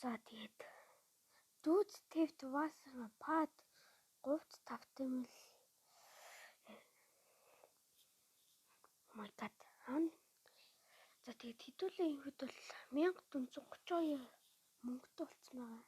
За тэгээд дүүц тэвт васна пад 3-5 мл. Oh my god. За тэгээд хэдүүлээ ихэд бол 1432 мөнгөтэй болцсон байгаа.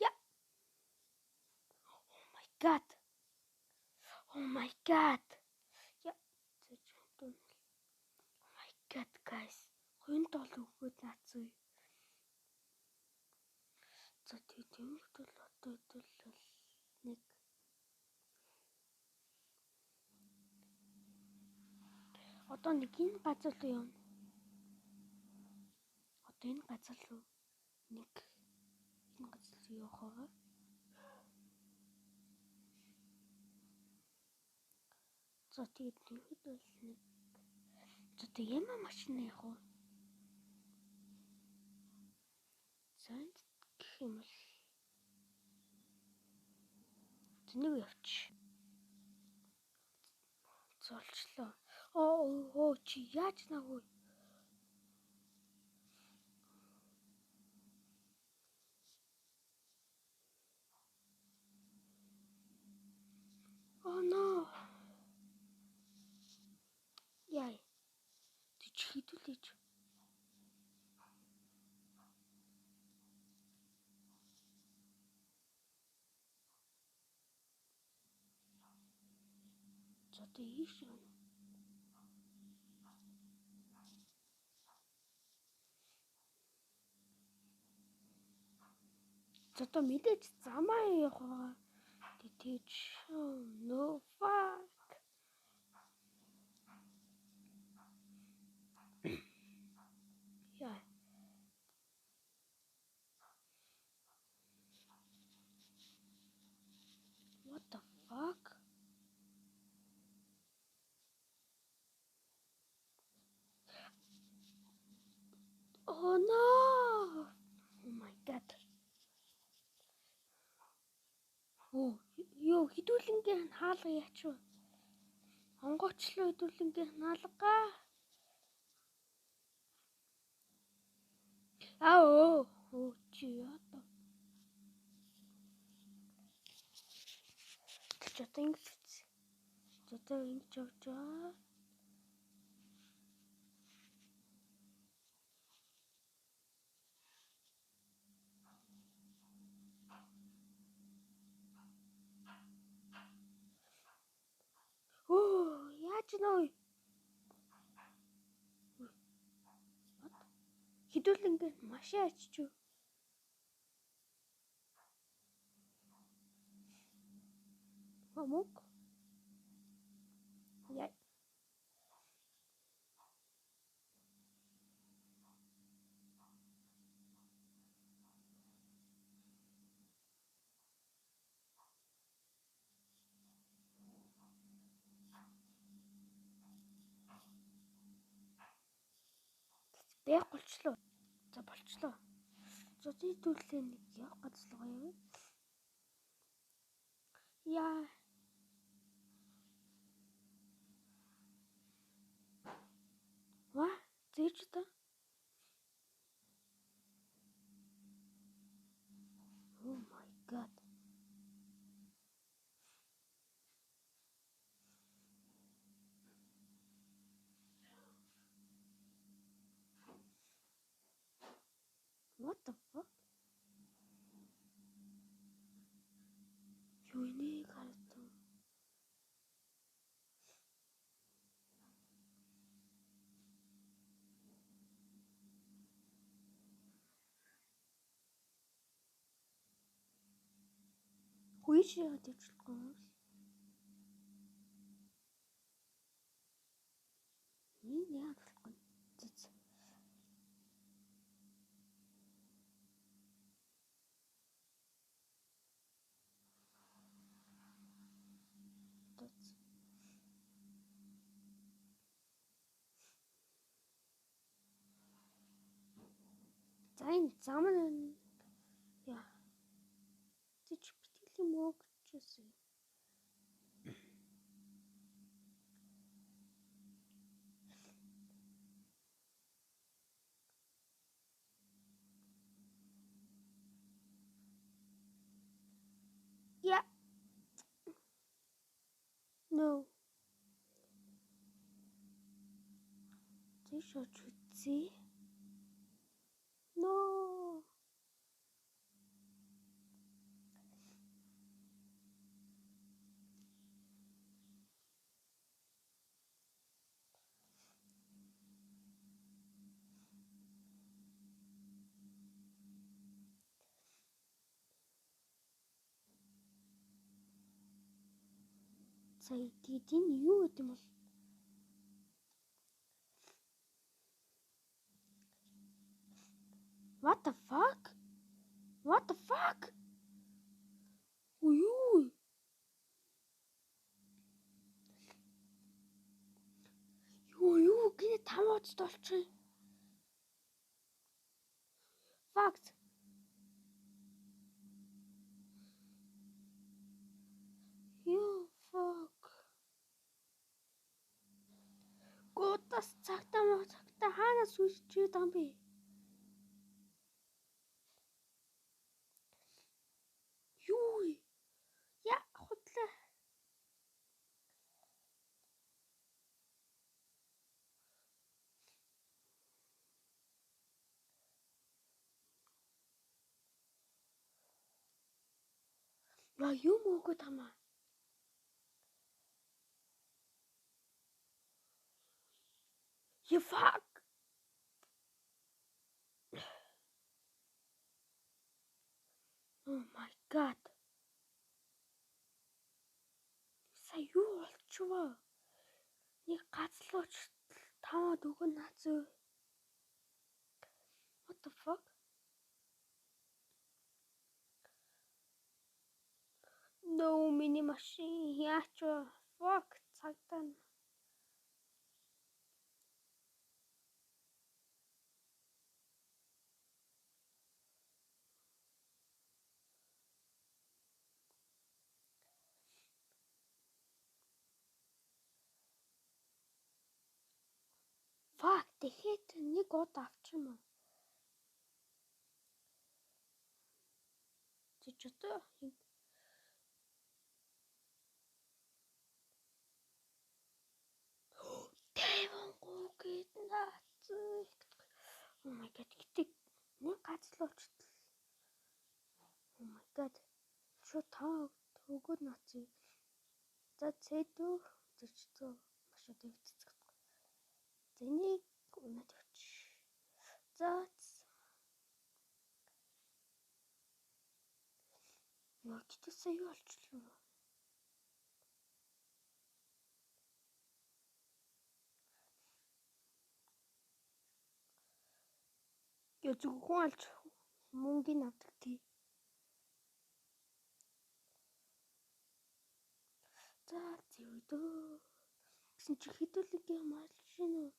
Yeah. Oh my god. Yeah. Oh my god guys. 270 өгөөд наацгүй. За тэгээд юмд бол одоо хэдүүл нэг одоо нэг энэ газар руу явна. Одоо энэ газар руу нэг энэ газар руу явах байгаа. За тэгээд юмд бол нэг за тэгээд яма машин явах уу? За гэх юм бол зэнийг явчих. Золчлоо. Оо чи яаж наггүй? Oh no. Яа. Ти хідүүлээч. За тийш юм. За то мэдээж замаа явах байгаа. Тэгэж no fuck. Яа. What the fuck? Oh no. Oh my god. Оо ёо хідүүлэнгийн хаалга яач вэ? Онгоочлоо хідүүлэнгийн хаалгаа. Оо чи яа та. Ч одоо ингэж үз. Одоо ингэж явжаа. Оо яаж нөө хідүүлэнгийн машин ачиж. Мамук. Яа. Бэг болчлоо. За болчлоо. За тийдүүлээ нэг явах газар гоё. Яа. Ва? Зээч та. Oh my god. What the fuck? Юуны гарсан? Хүйш яагаад дэвшлэхгүй? Энэ яагаад болохгүй? Зэц. За энэ зам яа. Зэч битгэл юм уу гэжсэн. Тийш оч үзье. No. Сая тэгээд энэ юу гэдэг юм бол? What the fuck? What the fuck? Юу? Юу гинэ 5 удаа толчих. Fuck. Юу fuck. Гутас цагтаа хаанаас үсч байгаа юм бэ? Юу? Яа худлаа. Яа юм уу тамаа? You fuck. Oh my god. Сая юу болчихвоо? Нэг гацлууч таваад өгөн нацаа. What the fuck? No mini machine. Яач вэ? Fuck цагтаа. Fuck тэгэхэд нэг удаа авчих юм уу? Чи ч одоо Тэвэн гуйд нацаа. Oh my god гэтэг нэг гацлууч. Oh my god. Шо таа өгөөд нацаа. За цэдүү зөрчдөө маш дэвцэх. Зэнийг өнөд өч. За яа гэтээсээ юу болчихлоо? Яа зөвхөн алж мөнгөний авдаг тий. За зэвдөө. Гэсэн чи хэдүүлгийн машин уу?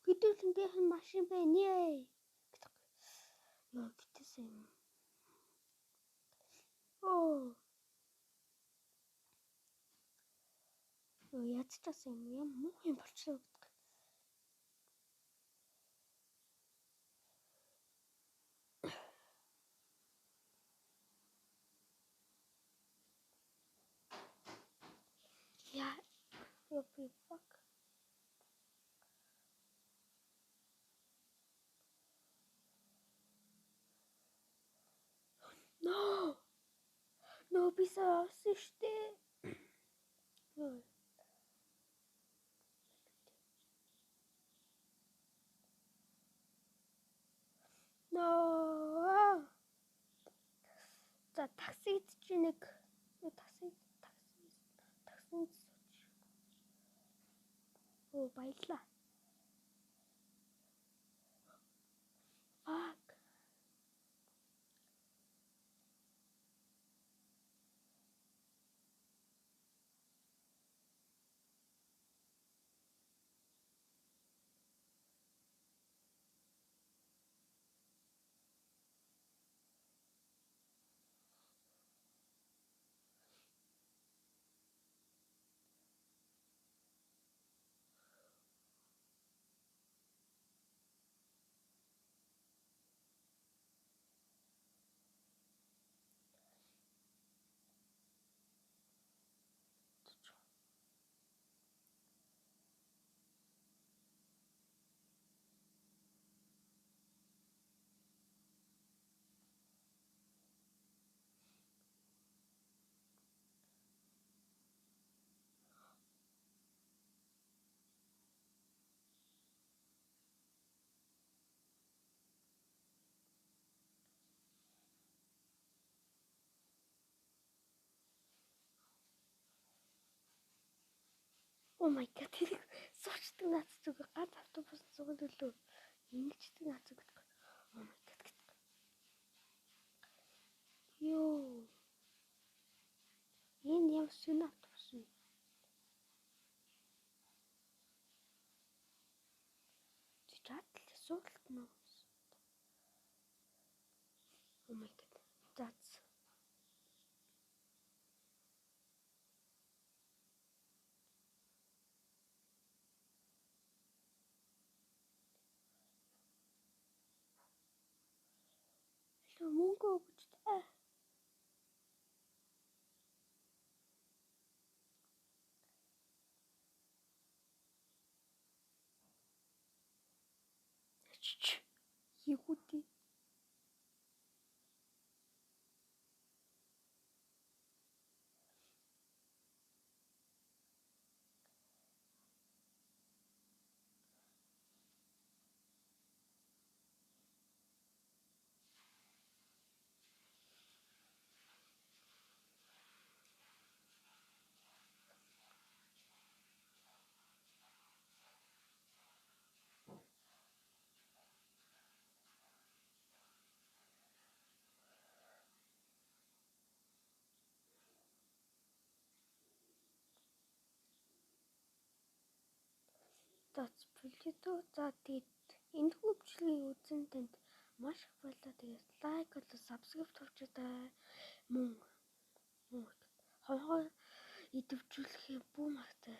Хэдүүлгийн машин байна ээ. Яа гэтээсээ юм. Оо. Яц часан юм муу юм болчихлоо. Яа. Юу fuck. No. No би соосон штэ. No. За таксид чи нэг таксид. Оо баярлаа. Fuck. Oh my god. Тэрийг суучдаг наад зүгээр ганц автобус зугал үлээ. Ингэждэг наад зүгээр. Oh my god. Йоо. Энэ ямар сүн автобус вэ? Чатлаа суулт нь. Oh my god. That's мөнгө өгч та. Хигүти. That's Pluto. За тэгээд энэ хөвчлөгийг үзэн танд маш их баярлалаа. Тэгээд лайк болоо subscribe тавьчаа мөн хонхоо идэвхжүүлэхээ бүү магтай.